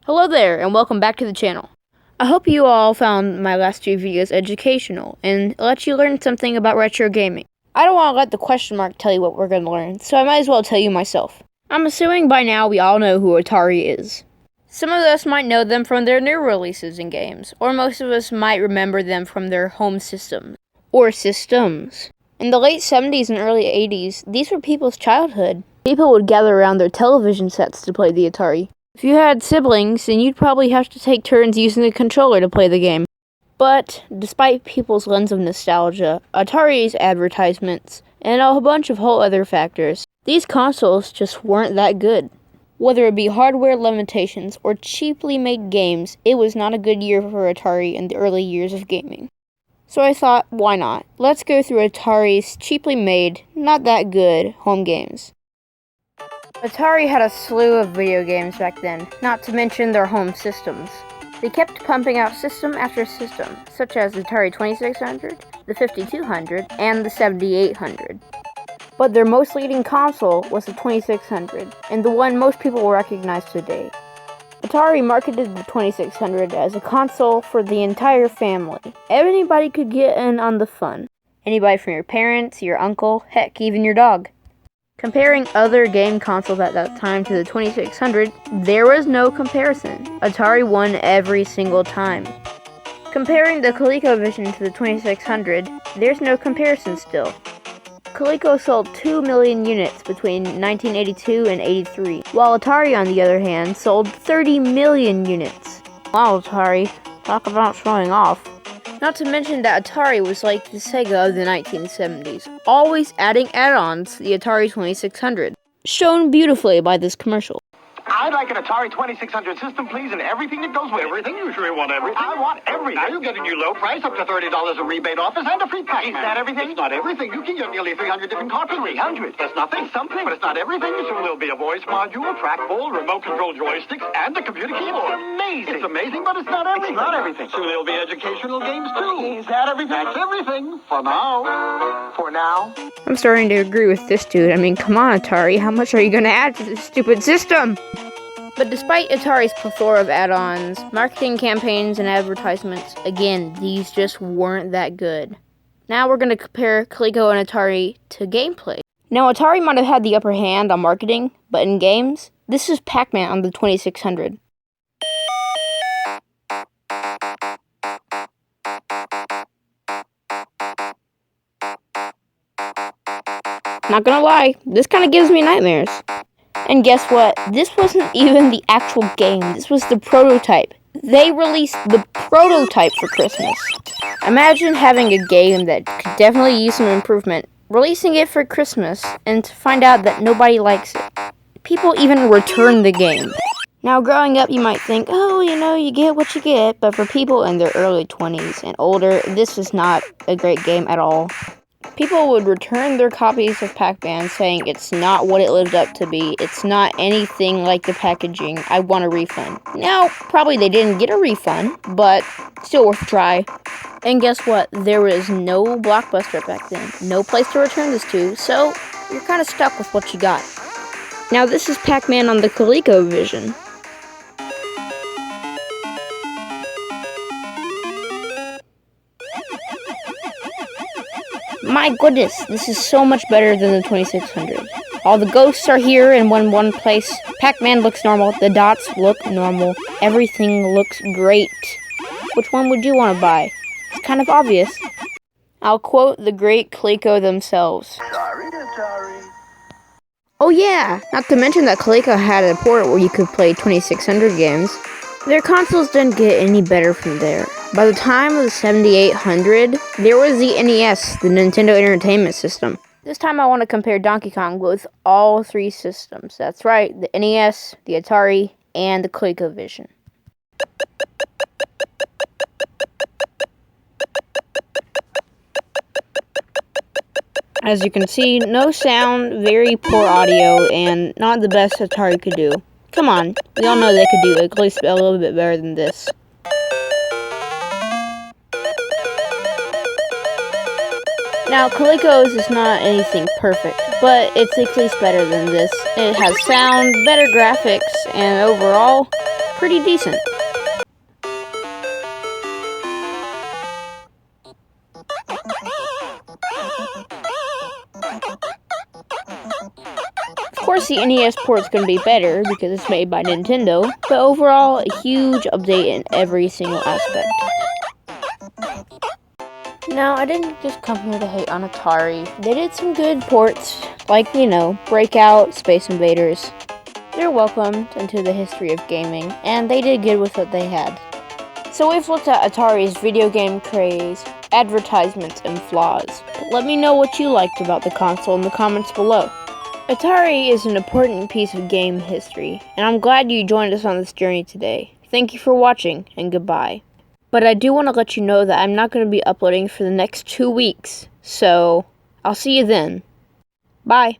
Hello there, and welcome back to the channel. I hope you all found my last two videos educational and let you learn something about retro gaming. I don't want to let the question mark tell you what we're going to learn, so I might as well tell you myself. I'm assuming by now we all know who Atari is. Some of us might know them from their new releases and games, or most of us might remember them from their home systems, or systems. In the late 70s and early 80s, these were people's childhood. People would gather around their television sets to play the Atari. If you had siblings, then you'd probably have to take turns using the controller to play the game. But, despite people's lens of nostalgia, Atari's advertisements, and a bunch of whole other factors, these consoles just weren't that good. Whether it be hardware limitations or cheaply made games, it was not a good year for Atari in the early years of gaming. So I thought, why not? Let's go through Atari's cheaply made, not that good, home games. Atari had a slew of video games back then, not to mention their home systems. They kept pumping out system after system, such as the Atari 2600, the 5200, and the 7800. But their most leading console was the 2600, and the one most people recognize today. Atari marketed the 2600 as a console for the entire family. Anybody could get in on the fun. Anybody from your parents, your uncle, heck, even your dog. Comparing other game consoles at that time to the 2600, there was no comparison. Atari won every single time. Comparing the ColecoVision to the 2600, there's no comparison still. Coleco sold 2 million units between 1982 and 83, while Atari, on the other hand, sold 30 million units. Wow, Atari, talk about showing off. Not to mention that Atari was like the Sega of the 1970s, always adding add-ons to the Atari 2600, shown beautifully by this commercial. I'd like an Atari 2600 system, please, and everything that goes with it. Everything? You sure you want everything? I want everything. Now you get a new low price, up to $30 a rebate office, and a free pack. Is that everything? It's not everything. You can get nearly 300 different cartridges. 300? That's nothing. It's something. But it's not everything. Soon there'll be a voice module, trackball, remote control joysticks, and a computer keyboard. It's amazing. It's amazing, but it's not everything. It's not everything. Soon there'll be educational games, too. Is that everything? That's everything. For now. For now? I'm starting to agree with this dude. I mean, come on, Atari, how much are you gonna add to this stupid system? But despite Atari's plethora of add-ons, marketing campaigns, and advertisements, again, these just weren't that good. Now we're going to compare Coleco and Atari to gameplay. Now Atari might have had the upper hand on marketing, but in games, this is Pac-Man on the 2600. Not gonna lie, this kind of gives me nightmares. And guess what? This wasn't even the actual game. This was the prototype. They released the prototype for Christmas. Imagine having a game that could definitely use some improvement, releasing it for Christmas, and to find out that nobody likes it. People even return the game. Now, growing up, you might think, oh, you get what you get, but for people in their early 20s and older, this was not a great game at all. People would return their copies of Pac-Man saying it's not what it lived up to be, it's not anything like the packaging, I want a refund. Now, probably they didn't get a refund, but still worth a try. And guess what? There was no Blockbuster back then, no place to return this to, so you're kind of stuck with what you got. Now this is Pac-Man on the ColecoVision. My goodness, this is so much better than the 2600. All the ghosts are here in one place. Pac-Man looks normal. The dots look normal. Everything looks great. Which one would you want to buy? It's kind of obvious. I'll quote the great Coleco themselves. Sorry, Atari. Oh yeah, not to mention that Coleco had a port where you could play 2600 games. Their consoles didn't get any better from there. By the time of the 7800, there was the NES, the Nintendo Entertainment System. This time I want to compare Donkey Kong with all three systems. That's right, the NES, the Atari, and the ColecoVision. As you can see, no sound, very poor audio, and not the best Atari could do. Come on, we all know they could do at least a little bit better than this. Now, Coleco's is not anything perfect, but it's at least better than this. It has sound, better graphics, and overall, pretty decent. Of course, the NES port's going to be better because it's made by Nintendo, but overall, a huge update in every single aspect. Now, I didn't just come here to hate on Atari. They did some good ports, like, Breakout, Space Invaders. They're welcomed into the history of gaming, and they did good with what they had. So we've looked at Atari's video game craze, advertisements, and flaws. Let me know what you liked about the console in the comments below. Atari is an important piece of game history, and I'm glad you joined us on this journey today. Thank you for watching, and goodbye. But I do want to let you know that I'm not going to be uploading for the next 2 weeks, so I'll see you then. Bye.